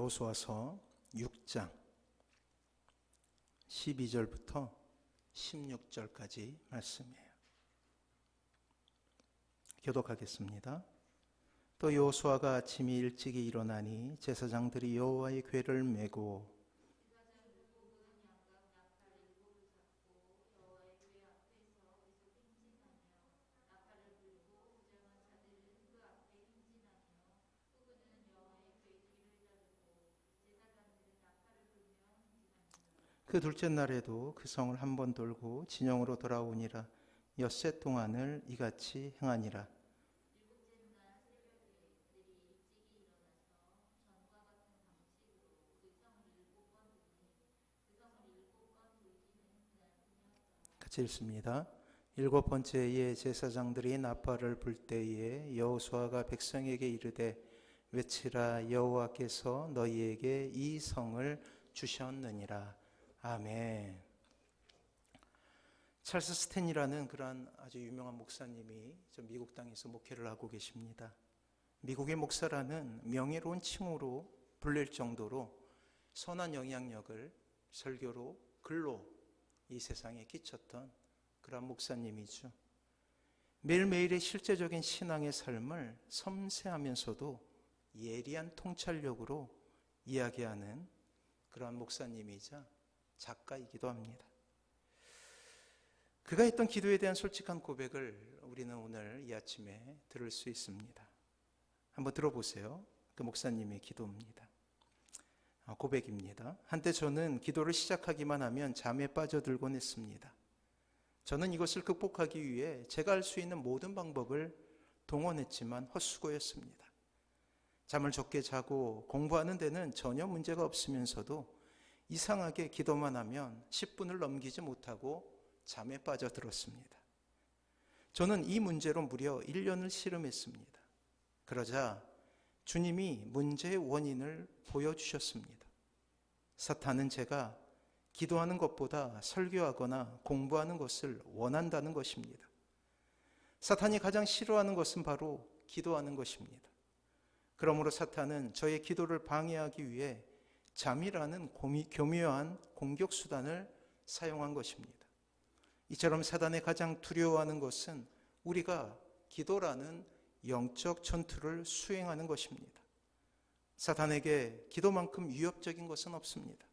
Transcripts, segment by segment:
여호수아서 6장 12절부터 16절까지 말씀이에요. 교독하겠습니다. 또 여호수아가 아침이 일찍이 일어나니 제사장들이 여호와의 궤를 메고 그 둘째 날에도 그 성을 한 번 돌고 진영으로 돌아오니라. 엿새 동안을 이같이 행하니라. 같이 읽습니다. 일곱 번째에 제사장들이 나팔을 불 때에 여호수아가 백성에게 이르되 외치라. 여호와께서 너희에게 이 성을 주셨느니라. 아멘. 찰스 스탠이라는 그러한 아주 유명한 목사님이 미국 땅에서 목회를 하고 계십니다. 미국의 목사라는 명예로운 칭호로 불릴 정도로 선한 영향력을 설교로 글로 이 세상에 끼쳤던 그런 목사님이죠. 매일매일의 실제적인 신앙의 삶을 섬세하면서도 예리한 통찰력으로 이야기하는 그러한 목사님이자 작가이기도 합니다. 그가 했던 기도에 대한 솔직한 고백을 우리는 오늘 이 아침에 들을 수 있습니다. 한번 들어보세요. 그 목사님의 기도입니다. 고백입니다. 한때 저는 기도를 시작하기만 하면 잠에 빠져들곤 했습니다. 저는 이것을 극복하기 위해 제가 할 수 있는 모든 방법을 동원했지만 헛수고였습니다. 잠을 적게 자고 공부하는 데는 전혀 문제가 없으면서도 이상하게 기도만 하면 10분을 넘기지 못하고 잠에 빠져들었습니다. 저는 이 문제로 무려 1년을 씨름했습니다. 그러자 주님이 문제의 원인을 보여주셨습니다. 사탄은 제가 기도하는 것보다 설교하거나 공부하는 것을 원한다는 것입니다. 사탄이 가장 싫어하는 것은 바로 기도하는 것입니다. 그러므로 사탄은 저의 기도를 방해하기 위해 잠이라는 교묘한 공격수단을 사용한 것입니다. 이처럼 사탄이 가장 두려워하는 것은 우리가 기도라는 영적 전투를 수행하는 것입니다. 사탄에게 기도만큼 위협적인 것은 없습니다.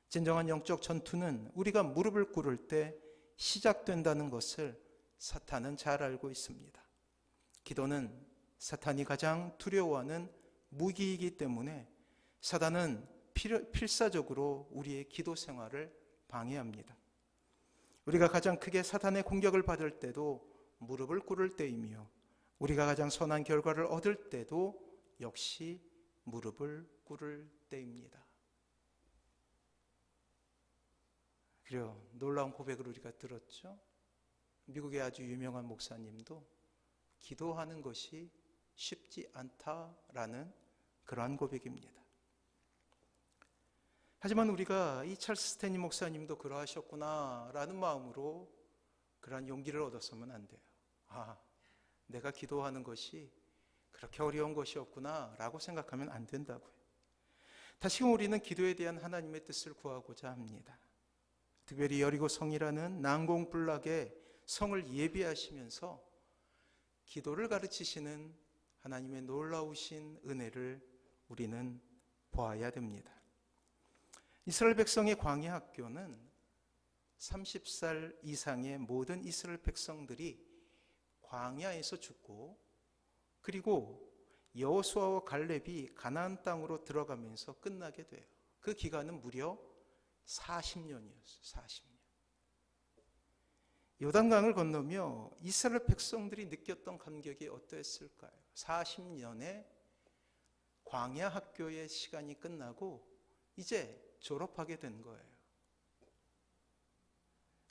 진정한 영적 전투는 우리가 무릎을 꿇을 때 시작된다는 것을 사탄은 잘 알고 있습니다. 기도는 사탄이 가장 두려워하는 무기이기 때문에 사탄은 필사적으로 우리의 기도 생활을 방해합니다. 우리가 가장 크게 사탄의 공격을 받을 때도 무릎을 꿇을 때이며 우리가 가장 선한 결과를 얻을 때도 역시 무릎을 꿇을 때입니다. 그래요. 놀라운 고백을 우리가 들었죠. 미국의 아주 유명한 목사님도 기도하는 것이 쉽지 않다라는 그러한 고백입니다. 하지만 우리가 이 찰스 스탠리 목사님도 그러하셨구나라는 마음으로 그러한 용기를 얻었으면 안 돼요. 내가 기도하는 것이 그렇게 어려운 것이었구나라고 생각하면 안 된다고요. 다시금 우리는 기도에 대한 하나님의 뜻을 구하고자 합니다. 특별히 여리고 성이라는 난공불락의 성을 예비하시면서 기도를 가르치시는 하나님의 놀라우신 은혜를 우리는 보아야 됩니다. 이스라엘 백성의 광야 학교는 30살 이상의 모든 이스라엘 백성들이 광야에서 죽고 그리고 여호수아와 갈렙이 가나안 땅으로 들어가면서 끝나게 돼요. 그 기간은 무려 40년이었어요. 40년. 요단강을 건너며 이스라엘 백성들이 느꼈던 감격이 어떠했을까요? 40년의 광야 학교의 시간이 끝나고 이제 졸업하게 된 거예요.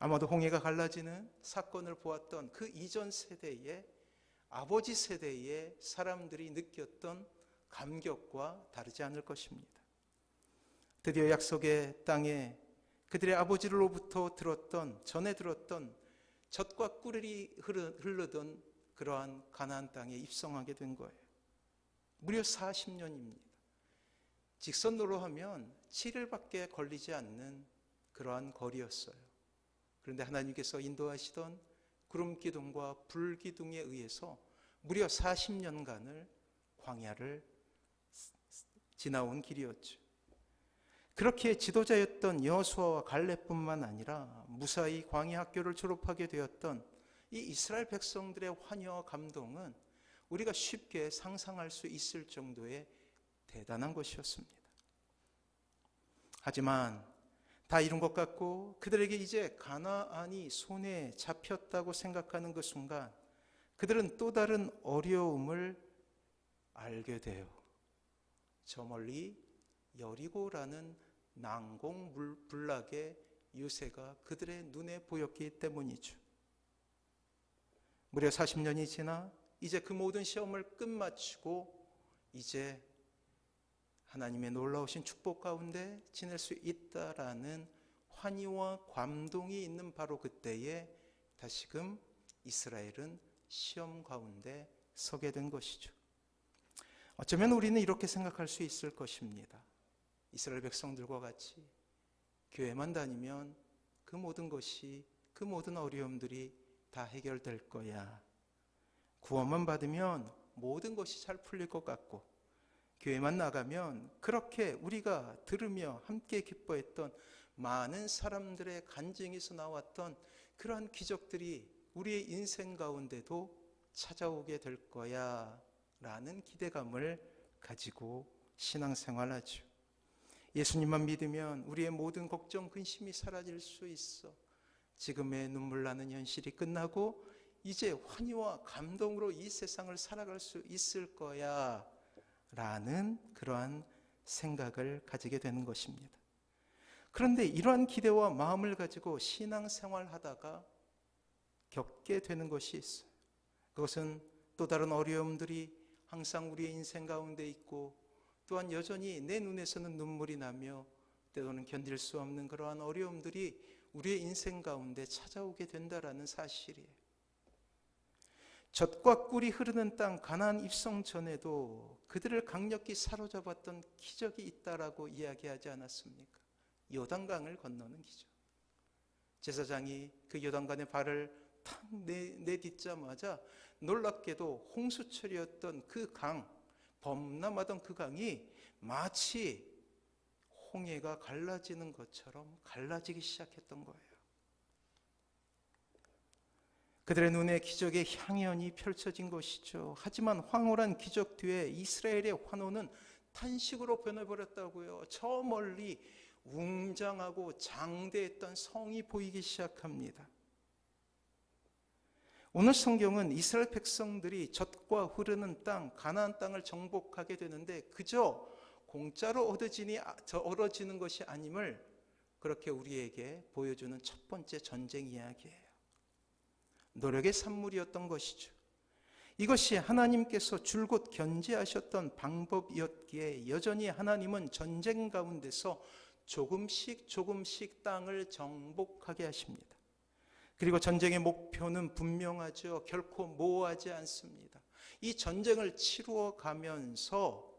아마도 홍해가 갈라지는 사건을 보았던 그 이전 세대의 아버지 세대의 사람들이 느꼈던 감격과 다르지 않을 것입니다. 드디어 약속의 땅에 그들의 아버지로부터 전에 들었던 젖과 꿀이 흐르던 그러한 가나안 땅에 입성하게 된 거예요. 무려 40년입니다. 직선로로 하면 7일밖에 걸리지 않는 그러한 거리였어요. 그런데 하나님께서 인도하시던 구름 기둥과 불 기둥에 의해서 무려 40년간을 광야를 지나온 길이었죠. 그렇게 지도자였던 여호수아와 갈렙뿐만 아니라 무사히 광야 학교를 졸업하게 되었던 이 이스라엘 백성들의 환희와 감동은 우리가 쉽게 상상할 수 있을 정도의 대단한 것이었습니다. 하지만 다 이룬 것 같고 그들에게 이제 가나안이 손에 잡혔다고 생각하는 그 순간 그들은 또 다른 어려움을 알게 돼요. 저 멀리 여리고라는 난공불락의 유세가 그들의 눈에 보였기 때문이죠. 무려 40년이 지나 이제 그 모든 시험을 끝마치고 이제 하나님의 놀라우신 축복 가운데 지낼 수 있다라는 환희와 감동이 있는 바로 그때에 다시금 이스라엘은 시험 가운데 서게 된 것이죠. 어쩌면 우리는 이렇게 생각할 수 있을 것입니다. 이스라엘 백성들과 같이 교회만 다니면 그 모든 것이, 그 모든 어려움들이 다 해결될 거야. 구원만 받으면 모든 것이 잘 풀릴 것 같고 교회만 나가면 그렇게 우리가 들으며 함께 기뻐했던 많은 사람들의 간증에서 나왔던 그러한 기적들이 우리의 인생 가운데도 찾아오게 될 거야 라는 기대감을 가지고 신앙생활하죠. 예수님만 믿으면 우리의 모든 걱정, 근심이 사라질 수 있어. 지금의 눈물 나는 현실이 끝나고 이제 환희와 감동으로 이 세상을 살아갈 수 있을 거야 라는 그러한 생각을 가지게 되는 것입니다. 그런데 이러한 기대와 마음을 가지고 신앙생활 하다가 겪게 되는 것이 있어요. 그것은 또 다른 어려움들이 항상 우리의 인생 가운데 있고 또한 여전히 내 눈에서는 눈물이 나며 때로는 견딜 수 없는 그러한 어려움들이 우리의 인생 가운데 찾아오게 된다라는 사실이에요. 젖과 꿀이 흐르는 땅 가나안 입성 전에도 그들을 강력히 사로잡았던 기적이 있다라고 이야기하지 않았습니까? 요단강을 건너는 기적. 제사장이 그 요단강에 발을 탁 내딛자마자 놀랍게도 홍수철이었던 그 강, 범람하던 그 강이 마치 홍해가 갈라지는 것처럼 갈라지기 시작했던 거예요. 그들의 눈에 기적의 향연이 펼쳐진 것이죠. 하지만 황홀한 기적 뒤에 이스라엘의 환호는 탄식으로 변해버렸다고요. 저 멀리 웅장하고 장대했던 성이 보이기 시작합니다. 오늘 성경은 이스라엘 백성들이 젖과 흐르는 땅, 가나안 땅을 정복하게 되는데 그저 공짜로 얻어지는 것이 아님을 그렇게 우리에게 보여주는 첫 번째 전쟁 이야기예요. 노력의 산물이었던 것이죠. 이것이 하나님께서 줄곧 견지하셨던 방법이었기에 여전히 하나님은 전쟁 가운데서 조금씩 땅을 정복하게 하십니다. 그리고 전쟁의 목표는 분명하죠. 결코 모호하지 않습니다. 이 전쟁을 치루어 가면서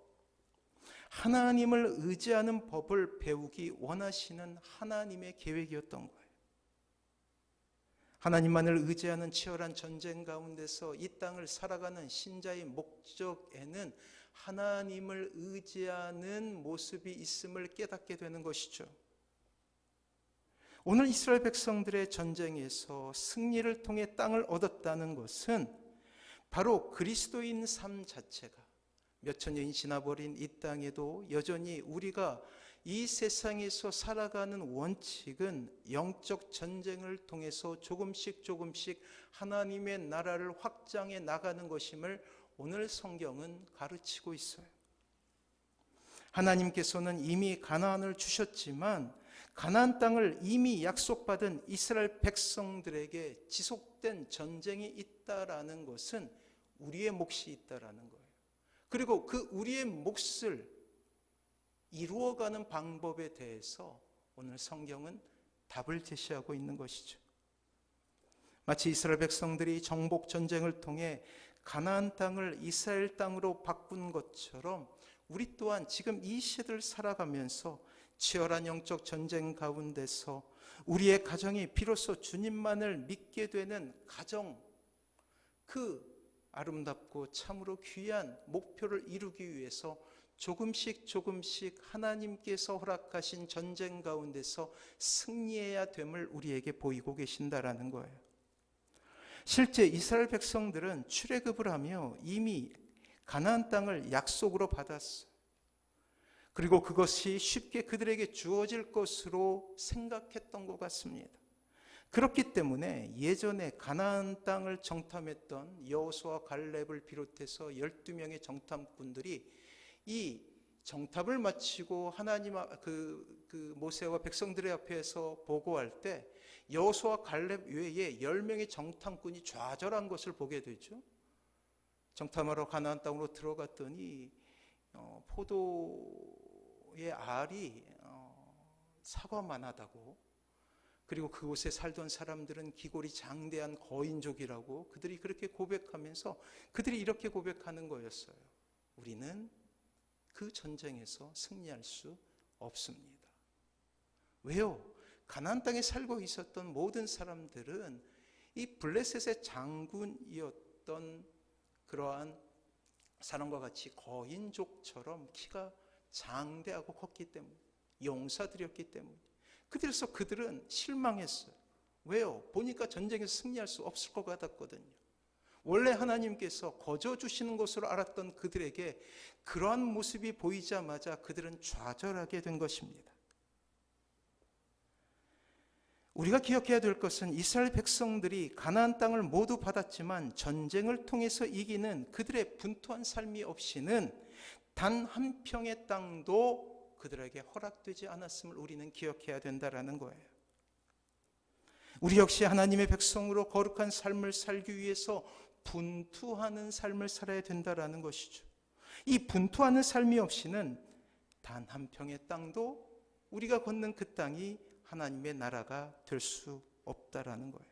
하나님을 의지하는 법을 배우기 원하시는 하나님의 계획이었던 거예요. 하나님만을 의지하는 치열한 전쟁 가운데서 이 땅을 살아가는 신자의 목적에는 하나님을 의지하는 모습이 있음을 깨닫게 되는 것이죠. 오늘 이스라엘 백성들의 전쟁에서 승리를 통해 땅을 얻었다는 것은 바로 그리스도인 삶 자체가 몇천 년이 지나버린 이 땅에도 여전히 우리가 이 세상에서 살아가는 원칙은 영적 전쟁을 통해서 조금씩 하나님의 나라를 확장해 나가는 것임을 오늘 성경은 가르치고 있어요. 하나님께서는 이미 가나안을 주셨지만 가나안 땅을 이미 약속받은 이스라엘 백성들에게 지속된 전쟁이 있다라는 것은 우리의 몫이 있다라는 거예요. 그리고 그 우리의 몫을 이루어가는 방법에 대해서 오늘 성경은 답을 제시하고 있는 것이죠. 마치 이스라엘 백성들이 정복 전쟁을 통해 가나안 땅을 이스라엘 땅으로 바꾼 것처럼 우리 또한 지금 이 시대를 살아가면서 치열한 영적 전쟁 가운데서 우리의 가정이 비로소 주님만을 믿게 되는 가정, 그 아름답고 참으로 귀한 목표를 이루기 위해서 조금씩 하나님께서 허락하신 전쟁 가운데서 승리해야 됨을 우리에게 보이고 계신다라는 거예요. 실제 이스라엘 백성들은 출애굽을 하며 이미 가나안 땅을 약속으로 받았어요. 그리고 그것이 쉽게 그들에게 주어질 것으로 생각했던 것 같습니다. 그렇기 때문에 예전에 가나안 땅을 정탐했던 여호수아 갈렙을 비롯해서 12명의 정탐꾼들이 이 정탐을 마치고 하나님 그 모세와 백성들의 앞에서 보고할 때 여호수아 갈렙 외에 10명의 정탐꾼이 좌절한 것을 보게 되죠. 정탐하러 가나안 땅으로 들어갔더니 포도의 알이 사과만 하다고, 그리고 그곳에 살던 사람들은 기골이 장대한 거인족이라고 그들이 그렇게 고백하면서 그들이 이렇게 고백하는 거였어요. 우리는 그 전쟁에서 승리할 수 없습니다. 왜요? 가나안 땅에 살고 있었던 모든 사람들은 이 블레셋의 장군이었던 그러한 사람과 같이 거인족처럼 키가 장대하고 컸기 때문에, 용사들이었기 때문에 그래서 그들은 실망했어요. 왜요? 보니까 전쟁에서 승리할 수 없을 것 같았거든요. 원래 하나님께서 거저 주시는 것으로 알았던 그들에게 그러한 모습이 보이자마자 그들은 좌절하게 된 것입니다. 우리가 기억해야 될 것은 이스라엘 백성들이 가나안 땅을 모두 받았지만 전쟁을 통해서 이기는 그들의 분투한 삶이 없이는 단 한 평의 땅도 그들에게 허락되지 않았음을 우리는 기억해야 된다는 거예요. 우리 역시 하나님의 백성으로 거룩한 삶을 살기 위해서 분투하는 삶을 살아야 된다는 것이죠. 이 분투하는 삶이 없이는 단 한 평의 땅도, 우리가 걷는 그 땅이 하나님의 나라가 될 수 없다라는 거예요.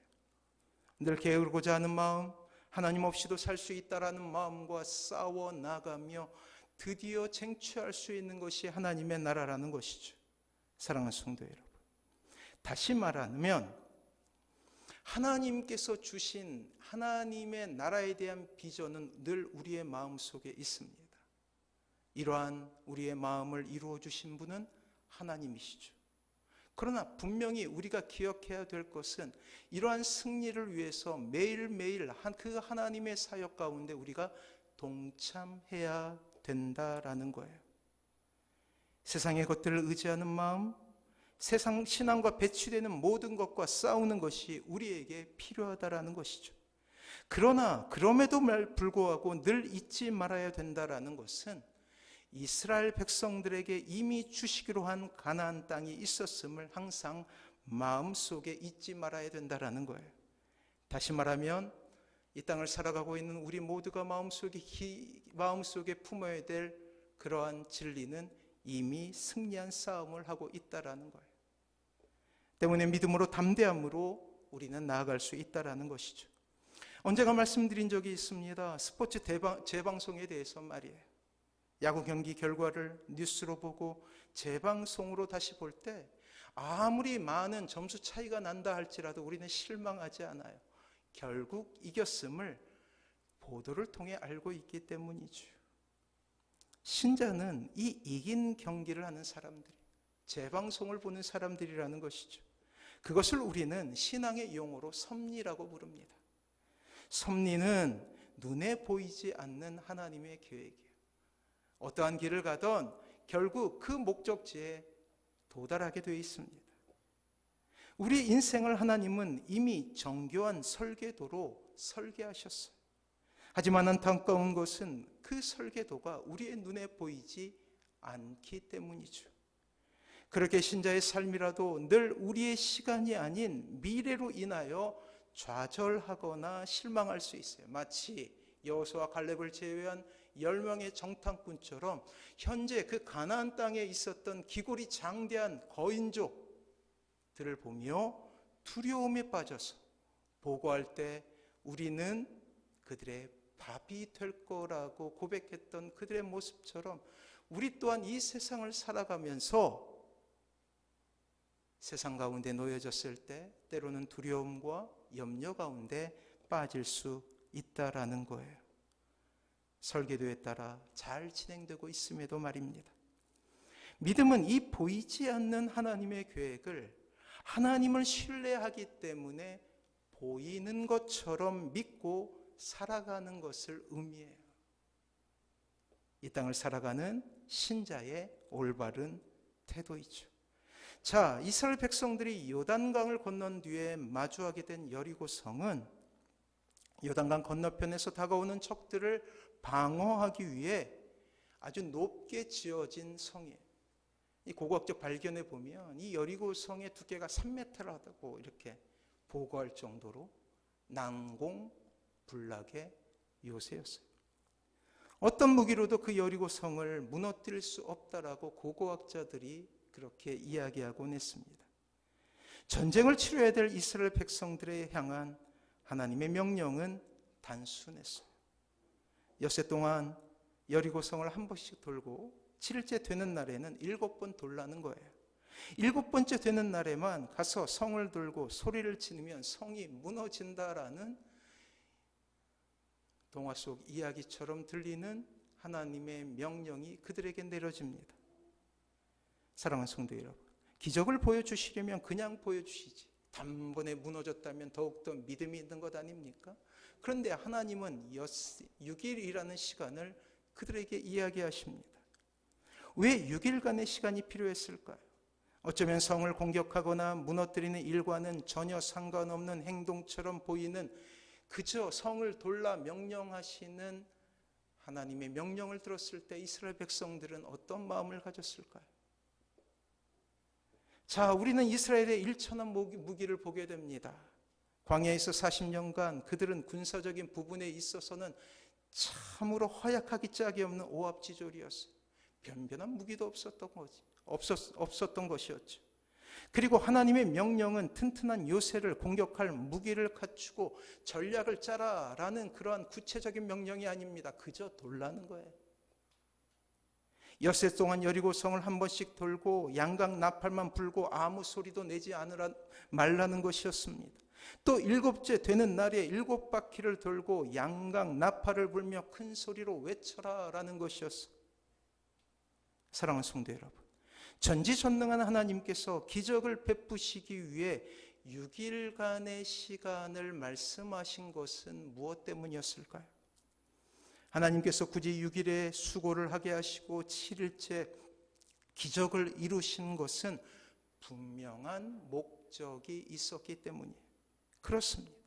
늘 게으르고자 하는 마음, 하나님 없이도 살 수 있다라는 마음과 싸워 나가며 드디어 쟁취할 수 있는 것이 하나님의 나라라는 것이죠. 사랑하는 성도 여러분, 다시 말하면 하나님께서 주신 하나님의 나라에 대한 비전은 늘 우리의 마음속에 있습니다. 이러한 우리의 마음을 이루어 주신 분은 하나님이시죠. 그러나 분명히 우리가 기억해야 될 것은 이러한 승리를 위해서 매일매일 그 하나님의 사역 가운데 우리가 동참해야 된다라는 거예요. 세상의 것들을 의지하는 마음, 세상 신앙과 배치되는 모든 것과 싸우는 것이 우리에게 필요하다라는 것이죠. 그러나 그럼에도 불구하고 늘 잊지 말아야 된다라는 것은 이스라엘 백성들에게 이미 주시기로 한 가나안 땅이 있었음을 항상 마음속에 잊지 말아야 된다라는 거예요. 다시 말하면 이 땅을 살아가고 있는 우리 모두가 마음속에 품어야 될 그러한 진리는 이미 승리한 싸움을 하고 있다라는 거예요. 때문에 믿음으로 담대함으로 우리는 나아갈 수 있다라는 것이죠. 언젠가 말씀드린 적이 있습니다. 스포츠 재방송에 대해서 말이에요. 야구 경기 결과를 뉴스로 보고 재방송으로 다시 볼 때 아무리 많은 점수 차이가 난다 할지라도 우리는 실망하지 않아요. 결국 이겼음을 보도를 통해 알고 있기 때문이죠. 신자는 이 이긴 경기를 하는 사람들이, 재방송을 보는 사람들이라는 것이죠. 그것을 우리는 신앙의 용어로 섭리라고 부릅니다. 섭리는 눈에 보이지 않는 하나님의 계획이에요. 어떠한 길을 가던 결국 그 목적지에 도달하게 되어 있습니다. 우리 인생을 하나님은 이미 정교한 설계도로 설계하셨어요. 하지만 안타까운 것은 그 설계도가 우리의 눈에 보이지 않기 때문이죠. 그렇게 신자의 삶이라도 늘 우리의 시간이 아닌 미래로 인하여 좌절하거나 실망할 수 있어요. 마치 여호수아 갈렙을 제외한 10명의 정탐꾼처럼 현재 그 가나안 땅에 있었던 기골이 장대한 거인족들을 보며 두려움에 빠져서 보고할 때 우리는 그들의 밥이 될 거라고 고백했던 그들의 모습처럼 우리 또한 이 세상을 살아가면서 세상 가운데 놓여졌을 때 때로는 두려움과 염려 가운데 빠질 수 있다라는 거예요. 설계도에 따라 잘 진행되고 있음에도 말입니다. 믿음은 이 보이지 않는 하나님의 계획을 하나님을 신뢰하기 때문에 보이는 것처럼 믿고 살아가는 것을 의미해요. 이 땅을 살아가는 신자의 올바른 태도이죠. 자, 이스라엘 백성들이 요단강을 건넌 뒤에 마주하게 된 여리고성은 요단강 건너편에서 다가오는 적들을 방어하기 위해 아주 높게 지어진 성이에요. 이 고고학적 발견에 보면 이 여리고성의 두께가 3m라고 이렇게 보고할 정도로 난공불락의 요새였어요. 어떤 무기로도 그 여리고성을 무너뜨릴 수 없다라고 고고학자들이 그렇게 이야기하곤 했습니다. 전쟁을 치러야 될 이스라엘 백성들에 향한 하나님의 명령은 단순했어요. 엿새 동안 여리고성을 한 번씩 돌고 7일째 되는 날에는 7번 돌라는 거예요. 7번째 되는 날에만 가서 성을 돌고 소리를 지르면 성이 무너진다라는 동화 속 이야기처럼 들리는 하나님의 명령이 그들에게 내려집니다. 사랑하는 성도 여러분, 기적을 보여주시려면 그냥 보여주시지 단번에 무너졌다면 더욱더 믿음이 있는 것 아닙니까? 그런데 하나님은 6일이라는 시간을 그들에게 이야기하십니다. 왜 6일간의 시간이 필요했을까요? 어쩌면 성을 공격하거나 무너뜨리는 일과는 전혀 상관없는 행동처럼 보이는 그저 성을 돌라 명령하시는 하나님의 명령을 들었을 때 이스라엘 백성들은 어떤 마음을 가졌을까요? 자, 우리는 이스라엘의 일천한 무기를 보게 됩니다. 광야에서 40년간 그들은 군사적인 부분에 있어서는 참으로 허약하기 짝이 없는 오합지졸이었어요. 변변한 무기도 없었던 것이었죠. 그리고 하나님의 명령은 튼튼한 요새를 공격할 무기를 갖추고 전략을 짜라라는 그러한 구체적인 명령이 아닙니다. 그저 돌라는 거예요. 엿새 동안 여리고성을 한 번씩 돌고 양각 나팔만 불고 아무 소리도 내지 말라는 것이었습니다. 또 7째 되는 날에 7바퀴를 돌고 양각 나팔을 불며 큰 소리로 외쳐라라는 것이었어요. 사랑하는 성도 여러분, 전지전능한 하나님께서 기적을 베푸시기 위해 6일간의 시간을 말씀하신 것은 무엇 때문이었을까요? 하나님께서 굳이 6일에 수고를 하게 하시고 7일째 기적을 이루신 것은 분명한 목적이 있었기 때문이에요. 그렇습니다.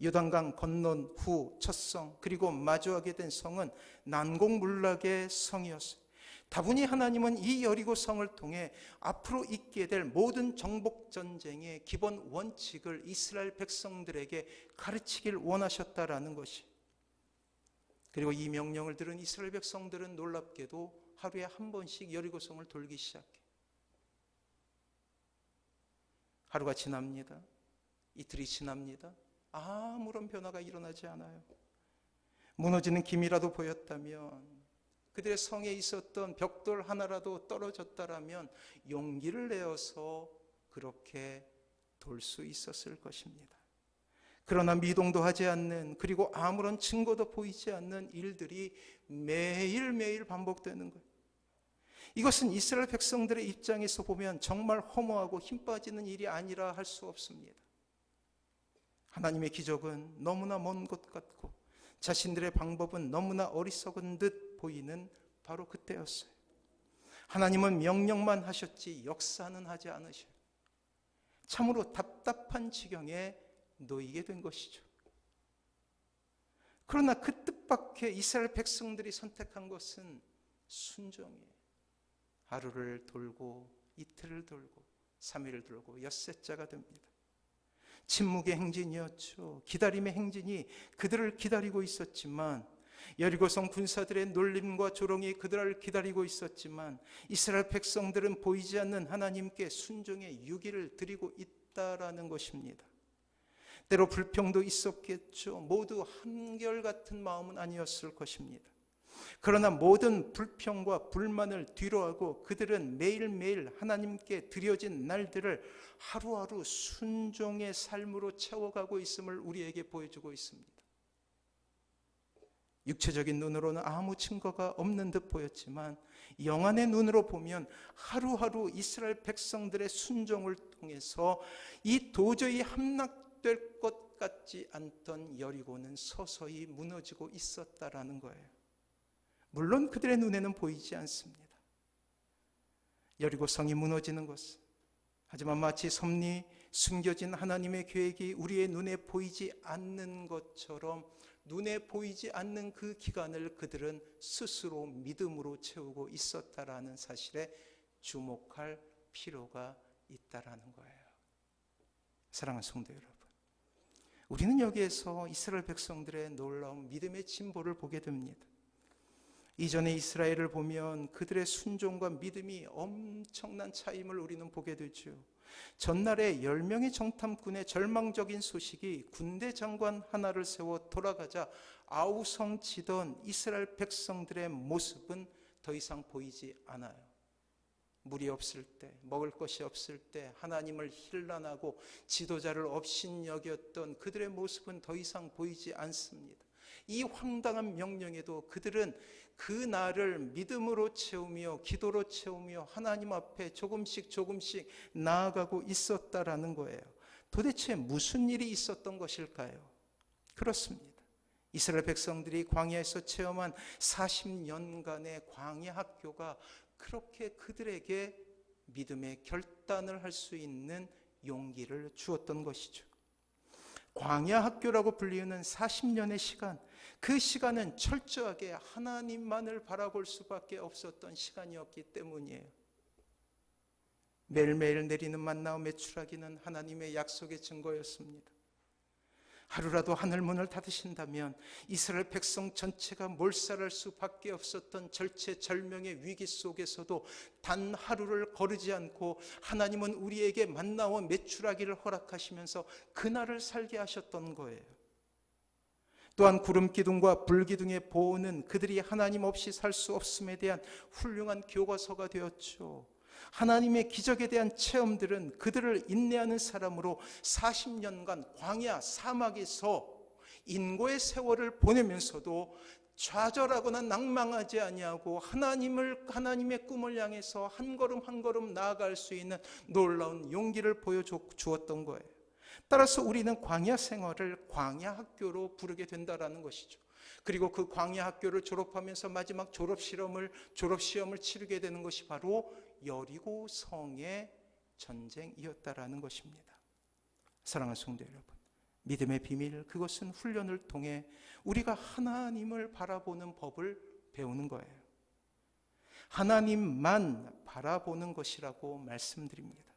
요단강 건넌 후 첫 성, 그리고 마주하게 된 성은 난공불락의 성이었어요. 다분히 하나님은 이 여리고 성을 통해 앞으로 있게 될 모든 정복 전쟁의 기본 원칙을 이스라엘 백성들에게 가르치길 원하셨다라는 것이. 그리고 이 명령을 들은 이스라엘 백성들은 놀랍게도 하루에 한 번씩 여리고 성을 돌기 시작해. 하루가 지납니다. 이틀이 지납니다. 아무런 변화가 일어나지 않아요. 무너지는 기미라도 보였다면, 그들의 성에 있었던 벽돌 하나라도 떨어졌다라면 용기를 내어서 그렇게 돌 수 있었을 것입니다. 그러나 미동도 하지 않는, 그리고 아무런 증거도 보이지 않는 일들이 매일매일 반복되는 거예요. 이것은 이스라엘 백성들의 입장에서 보면 정말 허무하고 힘 빠지는 일이 아니라 할 수 없습니다. 하나님의 기적은 너무나 먼 것 같고 자신들의 방법은 너무나 어리석은 듯 보이는 바로 그때였어요. 하나님은 명령만 하셨지 역사는 하지 않으셔요. 참으로 답답한 지경에 놓이게 된 것이죠. 그러나 그 뜻밖의 이스라엘 백성들이 선택한 것은 순종이에요. 하루를 돌고 이틀을 돌고 3일을 돌고 엿새자가 됩니다. 침묵의 행진이었죠. 기다림의 행진이 그들을 기다리고 있었지만, 여리고성 군사들의 놀림과 조롱이 그들을 기다리고 있었지만, 이스라엘 백성들은 보이지 않는 하나님께 순종의 유기를 드리고 있다라는 것입니다. 때로 불평도 있었겠죠. 모두 한결같은 마음은 아니었을 것입니다. 그러나 모든 불평과 불만을 뒤로하고 그들은 매일매일 하나님께 드려진 날들을 하루하루 순종의 삶으로 채워가고 있음을 우리에게 보여주고 있습니다. 육체적인 눈으로는 아무 증거가 없는 듯 보였지만 영안의 눈으로 보면 하루하루 이스라엘 백성들의 순종을 통해서 이 도저히 함락될 것 같지 않던 여리고는 서서히 무너지고 있었다라는 거예요. 물론 그들의 눈에는 보이지 않습니다. 여리고 성이 무너지는 것은, 하지만 마치 섭리 숨겨진 하나님의 계획이 우리의 눈에 보이지 않는 것처럼 눈에 보이지 않는 그 기간을 그들은 스스로 믿음으로 채우고 있었다라는 사실에 주목할 필요가 있다라는 거예요. 사랑하는 성도 여러분, 우리는 여기에서 이스라엘 백성들의 놀라운 믿음의 진보를 보게 됩니다. 이전에 이스라엘을 보면 그들의 순종과 믿음이 엄청난 차이임을 우리는 보게 되죠. 전날에 10명의 정탐꾼의 절망적인 소식이 군대 장관 하나를 세워 돌아가자 아우성치던 이스라엘 백성들의 모습은 더 이상 보이지 않아요. 물이 없을 때, 먹을 것이 없을 때 하나님을 힐난하고 지도자를 업신여겼던 그들의 모습은 더 이상 보이지 않습니다. 이 황당한 명령에도 그들은 그 날을 믿음으로 채우며 기도로 채우며 하나님 앞에 조금씩 나아가고 있었다라는 거예요. 도대체 무슨 일이 있었던 것일까요? 그렇습니다. 이스라엘 백성들이 광야에서 체험한 40년간의 광야 학교가 그렇게 그들에게 믿음의 결단을 할 수 있는 용기를 주었던 것이죠. 광야 학교라고 불리는 40년의 시간, 그 시간은 철저하게 하나님만을 바라볼 수밖에 없었던 시간이었기 때문이에요. 매일매일 내리는 만나와 메추라기는 하나님의 약속의 증거였습니다. 하루라도 하늘문을 닫으신다면 이스라엘 백성 전체가 몰살할 수밖에 없었던 절체절명의 위기 속에서도 단 하루를 거르지 않고 하나님은 우리에게 만나와 메추라기를 허락하시면서 그날을 살게 하셨던 거예요. 또한 구름기둥과 불기둥의 보호는 그들이 하나님 없이 살 수 없음에 대한 훌륭한 교과서가 되었죠. 하나님의 기적에 대한 체험들은 그들을 인내하는 사람으로 40년간 광야 사막에서 인고의 세월을 보내면서도 좌절하거나 낭망하지 아니하고 하나님의 꿈을 향해서 한 걸음 한 걸음 나아갈 수 있는 놀라운 용기를 보여주었던 거예요. 따라서 우리는 광야 생활을 광야 학교로 부르게 된다라는 것이죠. 그리고 그 광야 학교를 졸업하면서 마지막 졸업시험을 치르게 되는 것이 바로 여리고 성의 전쟁이었다라는 것입니다. 사랑하는 성도 여러분, 믿음의 비밀, 그것은 훈련을 통해 우리가 하나님을 바라보는 법을 배우는 거예요. 하나님만 바라보는 것이라고 말씀드립니다.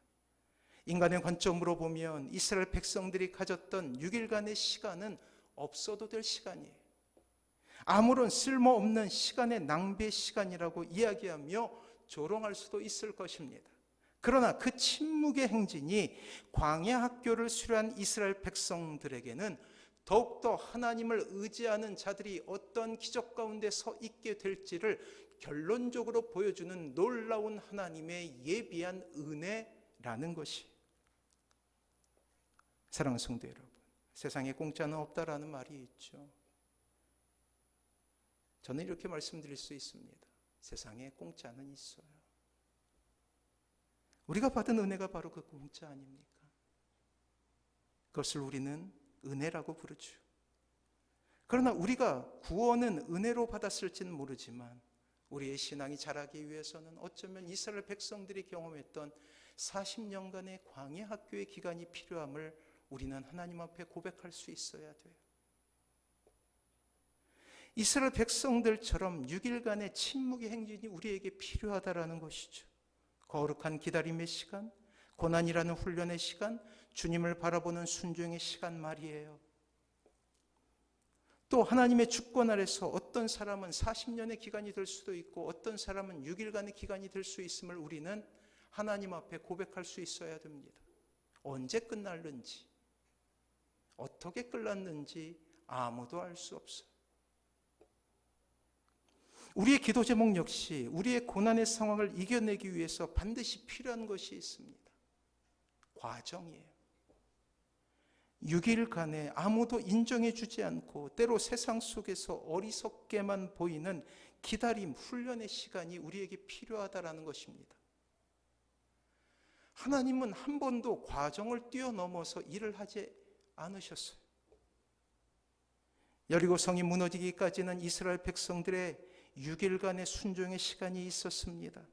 인간의 관점으로 보면 이스라엘 백성들이 가졌던 6일간의 시간은 없어도 될 시간이에요. 아무런 쓸모없는 시간의 낭비의 시간이라고 이야기하며 조롱할 수도 있을 것입니다. 그러나 그 침묵의 행진이 광야 학교를 수료한 이스라엘 백성들에게는 더욱더 하나님을 의지하는 자들이 어떤 기적 가운데 서 있게 될지를 결론적으로 보여주는 놀라운 하나님의 예비한 은혜라는 것이. 사랑하는 성도 여러분, 세상에 공짜는 없다라는 말이 있죠. 저는 이렇게 말씀드릴 수 있습니다. 세상에 공짜는 있어요. 우리가 받은 은혜가 바로 그 공짜 아닙니까? 그것을 우리는 은혜라고 부르죠. 그러나 우리가 구원은 은혜로 받았을지는 모르지만 우리의 신앙이 자라기 위해서는 어쩌면 이스라엘 백성들이 경험했던 40년간의 광야 학교의 기간이 필요함을 우리는 하나님 앞에 고백할 수 있어야 돼요. 이스라엘 백성들처럼 6일간의 침묵의 행진이 우리에게 필요하다라는 것이죠. 거룩한 기다림의 시간, 고난이라는 훈련의 시간, 주님을 바라보는 순종의 시간 말이에요. 또 하나님의 주권 아래서 어떤 사람은 40년의 기간이 될 수도 있고 어떤 사람은 6일간의 기간이 될 수 있음을 우리는 하나님 앞에 고백할 수 있어야 됩니다. 언제 끝날는지, 어떻게 끝났는지 아무도 알 수 없어요. 우리의 기도 제목 역시 우리의 고난의 상황을 이겨내기 위해서 반드시 필요한 것이 있습니다. 과정이에요. 6일간에 아무도 인정해 주지 않고 때로 세상 속에서 어리석게만 보이는 기다림, 훈련의 시간이 우리에게 필요하다라는 것입니다. 하나님은 한 번도 과정을 뛰어넘어서 일을 하지 않으셨어요. 여리고 성이 무너지기까지는 이스라엘 백성들의 6일간의 순종의 시간이 있었습니다.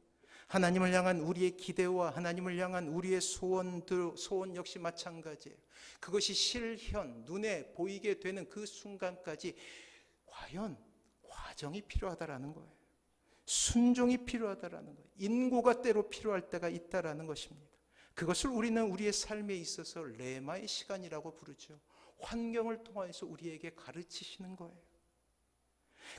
하나님을 향한 우리의 기대와 하나님을 향한 우리의 소원 역시 마찬가지예요. 그것이 실현, 눈에 보이게 되는 그 순간까지 과연 과정이 필요하다라는 거예요. 순종이 필요하다라는 거예요. 인고가 때로 필요할 때가 있다라는 것입니다. 그것을 우리는 우리의 삶에 있어서 레마의 시간이라고 부르죠. 환경을 통해서 우리에게 가르치시는 거예요.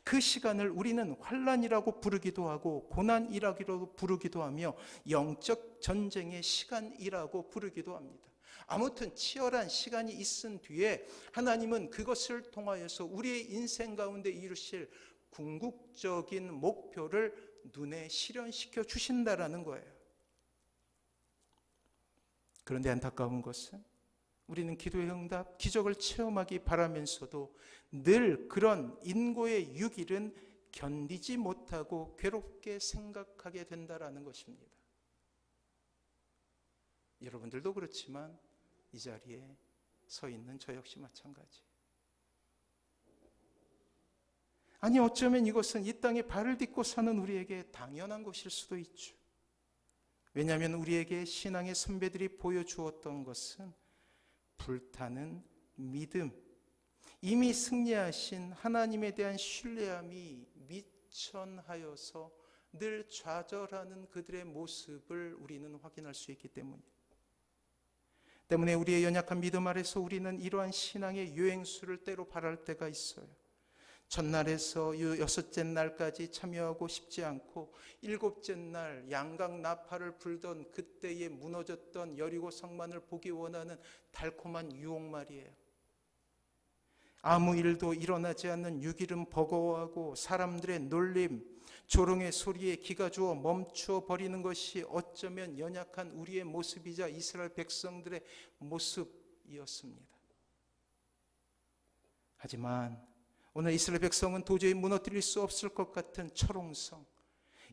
그 시간을 우리는 환난이라고 부르기도 하고 고난이라고 부르기도 하며 영적 전쟁의 시간이라고 부르기도 합니다. 아무튼 치열한 시간이 있은 뒤에 하나님은 그것을 통하여서 우리의 인생 가운데 이루실 궁극적인 목표를 눈에 실현시켜 주신다라는 거예요. 그런데 안타까운 것은 우리는 기도의 응답, 기적을 체험하기 바라면서도 늘 그런 인고의 6일은 견디지 못하고 괴롭게 생각하게 된다라는 것입니다. 여러분들도 그렇지만 이 자리에 서 있는 저 역시 마찬가지. 아니 어쩌면 이것은 이 땅에 발을 딛고 사는 우리에게 당연한 것일 수도 있죠. 왜냐하면 우리에게 신앙의 선배들이 보여주었던 것은 불타는 믿음, 이미 승리하신 하나님에 대한 신뢰함이 미천하여서 늘 좌절하는 그들의 모습을 우리는 확인할 수 있기 때문에 우리의 연약한 믿음 아래서 우리는 이러한 신앙의 유행수를 때로 바랄 때가 있어요. 첫날에서 여섯째 날까지 참여하고 싶지 않고 일곱째 날 양각 나팔을 불던 그때에 무너졌던 여리고 성만을 보기 원하는 달콤한 유혹말이에요. 아무 일도 일어나지 않는 6일은 버거워하고 사람들의 놀림, 조롱의 소리에 기가 주어 멈추어 버리는 것이 어쩌면 연약한 우리의 모습이자 이스라엘 백성들의 모습이었습니다. 하지만 오늘 이스라엘 백성은 도저히 무너뜨릴 수 없을 것 같은 철옹성,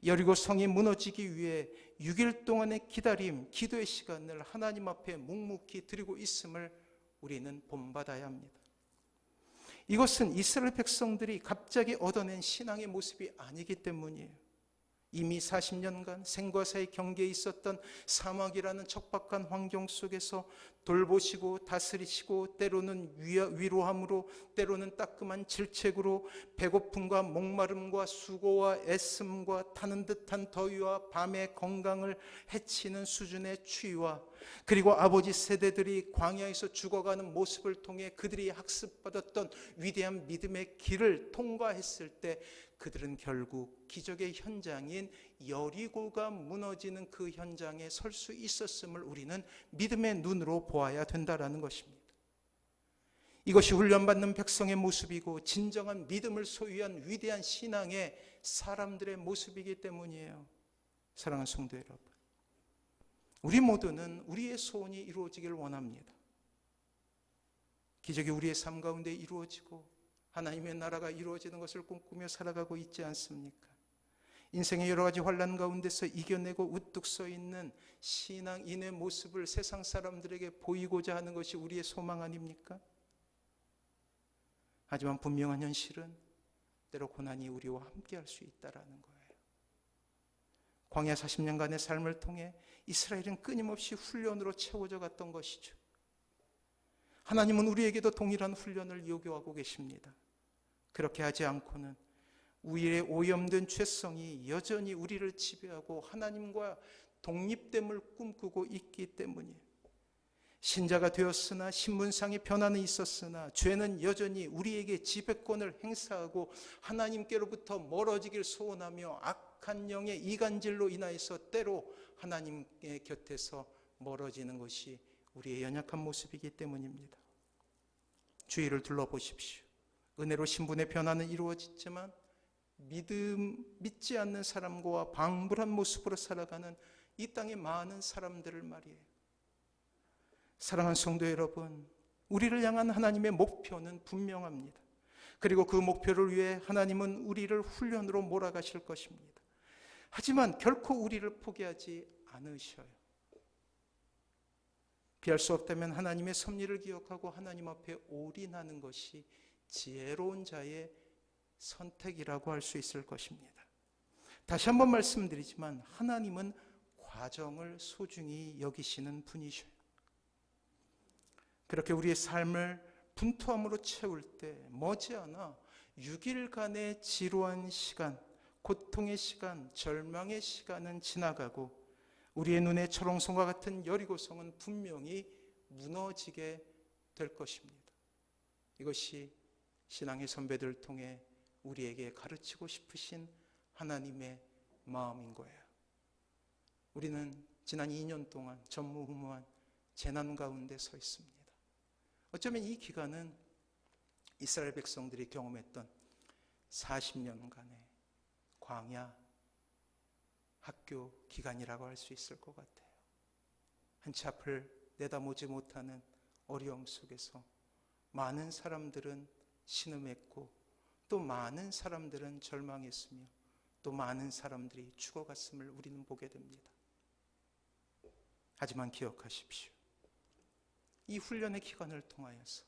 여리고 성이 무너지기 위해 6일 동안의 기다림, 기도의 시간을 하나님 앞에 묵묵히 드리고 있음을 우리는 본받아야 합니다. 이것은 이스라엘 백성들이 갑자기 얻어낸 신앙의 모습이 아니기 때문이에요. 이미 40년간 생과 사의 경계에 있었던 사막이라는 척박한 환경 속에서 돌보시고 다스리시고 때로는 위로함으로 때로는 따끔한 질책으로 배고픔과 목마름과 수고와 애씀과 타는 듯한 더위와 밤의 건강을 해치는 수준의 추위와 그리고 아버지 세대들이 광야에서 죽어가는 모습을 통해 그들이 학습받았던 위대한 믿음의 길을 통과했을 때 그들은 결국 기적의 현장인 여리고가 무너지는 그 현장에 설 수 있었음을 우리는 믿음의 눈으로 보아야 된다라는 것입니다. 이것이 훈련받는 백성의 모습이고 진정한 믿음을 소유한 위대한 신앙의 사람들의 모습이기 때문이에요. 사랑하는 성도 여러분, 우리 모두는 우리의 소원이 이루어지길 원합니다. 기적이 우리의 삶 가운데 이루어지고 하나님의 나라가 이루어지는 것을 꿈꾸며 살아가고 있지 않습니까? 인생의 여러 가지 환난 가운데서 이겨내고 우뚝 서 있는 신앙인의 모습을 세상 사람들에게 보이고자 하는 것이 우리의 소망 아닙니까? 하지만 분명한 현실은 때로 고난이 우리와 함께 할 수 있다라는 거예요. 광야 40년간의 삶을 통해 이스라엘은 끊임없이 훈련으로 채워져 갔던 것이죠. 하나님은 우리에게도 동일한 훈련을 요구하고 계십니다. 그렇게 하지 않고는 우리의 오염된 죄성이 여전히 우리를 지배하고 하나님과 독립됨을 꿈꾸고 있기 때문이에요. 신자가 되었으나 신분상의 변화는 있었으나 죄는 여전히 우리에게 지배권을 행사하고 하나님께로부터 멀어지길 소원하며 악한 영의 이간질로 인하여서 때로 하나님의 곁에서 멀어지는 것이 우리의 연약한 모습이기 때문입니다. 주위를 둘러보십시오. 은혜로 신분의 변화는 이루어지지만 믿지 않는 사람과 방불한 모습으로 살아가는 이 땅의 많은 사람들을 말이에요. 사랑하는 성도 여러분, 우리를 향한 하나님의 목표는 분명합니다. 그리고 그 목표를 위해 하나님은 우리를 훈련으로 몰아가실 것입니다. 하지만 결코 우리를 포기하지 않으셔요. 피할 수 없다면 하나님의 섭리를 기억하고 하나님 앞에 올인하는 것이 지혜로운 자의 선택이라고 할 수 있을 것입니다. 다시 한번 말씀드리지만 하나님은 과정을 소중히 여기시는 분이셔요. 그렇게 우리의 삶을 분투함으로 채울 때 머지않아 6일간의 지루한 시간, 고통의 시간, 절망의 시간은 지나가고 우리의 눈에 초롱성과 같은 여리고성은 분명히 무너지게 될 것입니다. 이것이 신앙의 선배들을 통해 우리에게 가르치고 싶으신 하나님의 마음인 거예요. 우리는 지난 2년 동안 전무후무한 재난 가운데 서 있습니다. 어쩌면 이 기간은 이스라엘 백성들이 경험했던 40년간의 광야 학교 기간이라고 할 수 있을 것 같아요. 한치 앞을 내다보지 못하는 어려움 속에서 많은 사람들은 신음했고 또 많은 사람들은 절망했으며 또 많은 사람들이 죽어갔음을 우리는 보게 됩니다. 하지만 기억하십시오. 이 훈련의 기간을 통하여서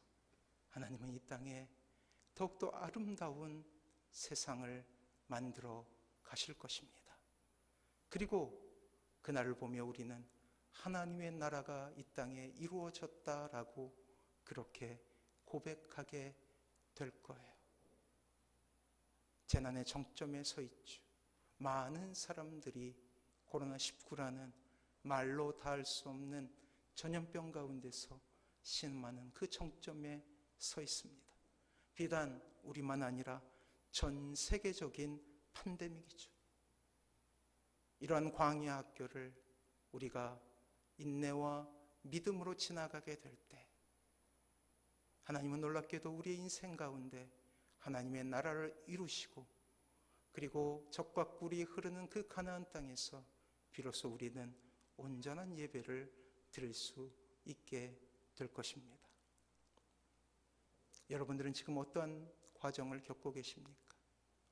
하나님은 이 땅에 더욱더 아름다운 세상을 만들어 가실 것입니다. 그리고 그날을 보며 우리는 하나님의 나라가 이 땅에 이루어졌다라고 그렇게 고백하게 될 거예요. 재난의 정점에 서 있죠. 많은 사람들이 코로나19라는 말로 닿을 수 없는 전염병 가운데서 신음하는 그 정점에 서 있습니다. 비단 우리만 아니라 전 세계적인 팬데믹이죠. 이러한 광야 학교를 우리가 인내와 믿음으로 지나가게 될 때 하나님은 놀랍게도 우리의 인생 가운데 하나님의 나라를 이루시고 그리고 적과 꿀이 흐르는 그 가나안 땅에서 비로소 우리는 온전한 예배를 드릴 수 있게 될 것입니다. 여러분들은 지금 어떠한 과정을 겪고 계십니까?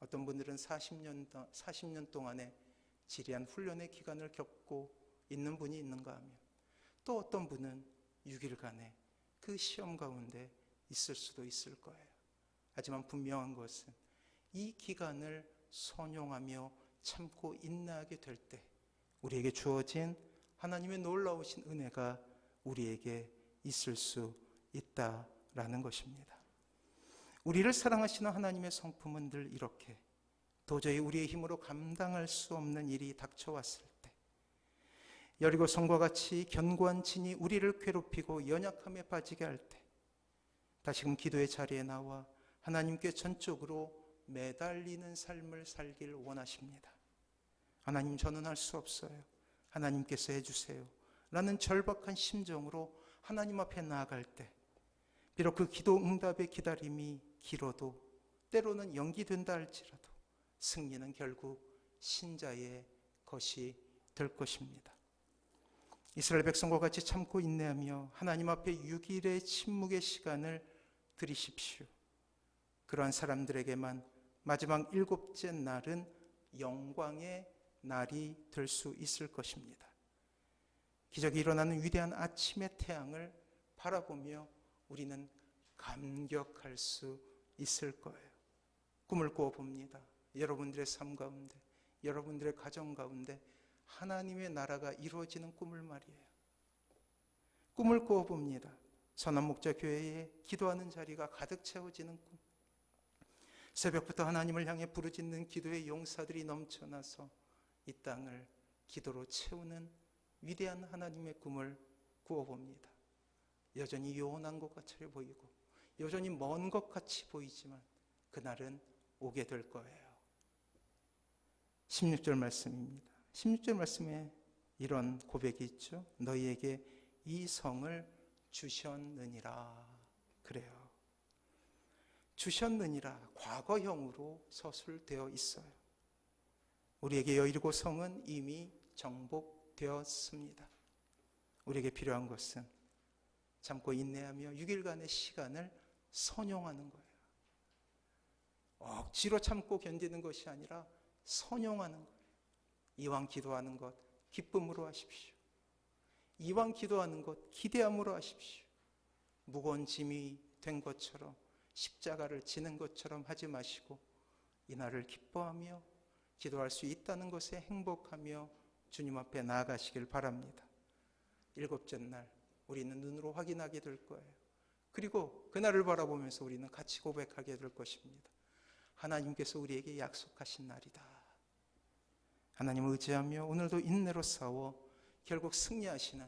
어떤 분들은 40년 동안의 지리한 훈련의 기간을 겪고 있는 분이 있는가 하면 또 어떤 분은 6일간의 그 시험 가운데 있을 수도 있을 거예요. 하지만 분명한 것은 이 기간을 선용하며 참고 인내하게 될 때 우리에게 주어진 하나님의 놀라우신 은혜가 우리에게 있을 수 있다라는 것입니다. 우리를 사랑하시는 하나님의 성품은 늘 이렇게 도저히 우리의 힘으로 감당할 수 없는 일이 닥쳐왔을 때 여리고성과 같이 견고한 진이 우리를 괴롭히고 연약함에 빠지게 할 때 다시금 기도의 자리에 나와 하나님께 전적으로 매달리는 삶을 살길 원하십니다. 하나님, 저는 할 수 없어요. 하나님께서 해주세요. 라는 절박한 심정으로 하나님 앞에 나아갈 때 비록 그 기도 응답의 기다림이 길어도 때로는 연기된다 할지라도 승리는 결국 신자의 것이 될 것입니다. 이스라엘 백성과 같이 참고 인내하며 하나님 앞에 6일의 침묵의 시간을 드리십시오. 그러한 사람들에게만 마지막 7째 날은 영광의 날이 될 수 있을 것입니다. 기적이 일어나는 위대한 아침의 태양을 바라보며 우리는 감격할 수 있을 거예요. 꿈을 꾸어봅니다. 여러분들의 삶 가운데, 여러분들의 가정 가운데 하나님의 나라가 이루어지는 꿈을 말이에요. 꿈을 꾸어봅니다. 선한목자교회에 기도하는 자리가 가득 채워지는 꿈. 새벽부터 하나님을 향해 부르짖는 기도의 용사들이 넘쳐나서 이 땅을 기도로 채우는 위대한 하나님의 꿈을 꾸어봅니다. 여전히 요원한 것 같이 보이고 여전히 먼 것 같이 보이지만 그날은 오게 될 거예요. 16절 말씀입니다. 16절 말씀에 이런 고백이 있죠. 너희에게 이 성을 주셨느니라. 그래요. 주셨느니라 과거형으로 서술되어 있어요. 우리에게 여리고 성은 이미 정복되었습니다. 우리에게 필요한 것은 참고 인내하며 6일간의 시간을 선용하는 거예요. 억지로 참고 견디는 것이 아니라 선용하는 거예요. 이왕 기도하는 것 기쁨으로 하십시오. 이왕 기도하는 것 기대함으로 하십시오. 무거운 짐이 된 것처럼 십자가를 지는 것처럼 하지 마시고 이날을 기뻐하며 기도할 수 있다는 것에 행복하며 주님 앞에 나아가시길 바랍니다. 7째 날 우리는 눈으로 확인하게 될 거예요. 그리고 그날을 바라보면서 우리는 같이 고백하게 될 것입니다. 하나님께서 우리에게 약속하신 날이다. 하나님을 의지하며 오늘도 인내로 싸워 결국 승리하시는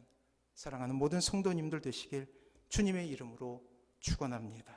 사랑하는 모든 성도님들 되시길 주님의 이름으로 축원합니다.